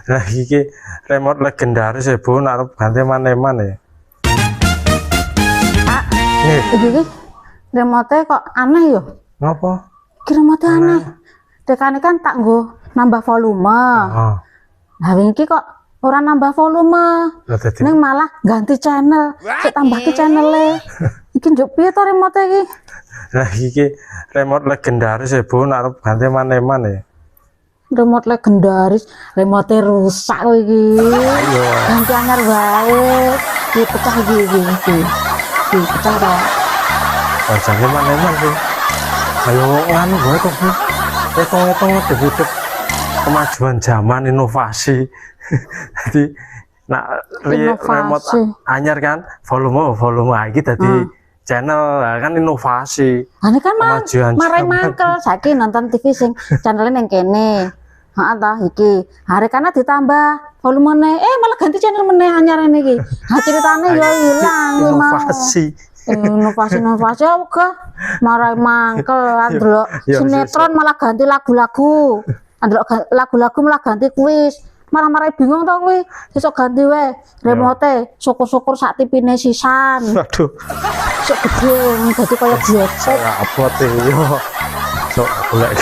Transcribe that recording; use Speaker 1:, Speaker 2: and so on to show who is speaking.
Speaker 1: Nah iki remote legendaris ya Bu, naruh ganti mana-mana ya. Nih,
Speaker 2: Iki remote kok aneh yo.
Speaker 1: ngapa?
Speaker 2: Iki remote aneh. Dekane kan tak nggo nambah volume.
Speaker 1: Oh,
Speaker 2: Nah wingi kok ora nambah volume.
Speaker 1: lah dadi
Speaker 2: Ning malah ganti channel. Sik tambah ki channele. Iki njuk piye to remote iki?
Speaker 1: nah iki remote legendaris ya Bu, naruh ganti mana-mana ya.
Speaker 2: Remote legendaris, remote rusak kok iki.
Speaker 1: Ayo,
Speaker 2: Ganti anyar wae. Dipecah iki. Dipecah ta.
Speaker 1: bacanya mana-mana Bu. Ayo nganu gue kok Bu. Hitung-hitung hidup kemajuan zaman inovasi. Jadi nak remote anyar kan volume iki dadi channel kan inovasi.
Speaker 2: Ane kan
Speaker 1: Kemajuan
Speaker 2: marai
Speaker 1: zaman.
Speaker 2: mangkel saiki nonton TV sing channelnya neng kene. Heeh ta iki. Hari kana ditambah volumene malah ganti channel meneh anyar iki. Ha ceritane ya ilang kuwi mau.
Speaker 1: Inovasi.
Speaker 2: Inovasi uga marai mangkel ndelok
Speaker 1: Ya,
Speaker 2: sinetron malah ganti lagu-lagu. Ndelok lagu-lagu malah ganti kuis. Malah marai bingung to kuwi. Sesuk ganti wae remote syukur-syukur sak tipine sisan.
Speaker 1: Waduh,
Speaker 2: Sok gede dadi kaya biasa.
Speaker 1: saya upload yo. Sok golek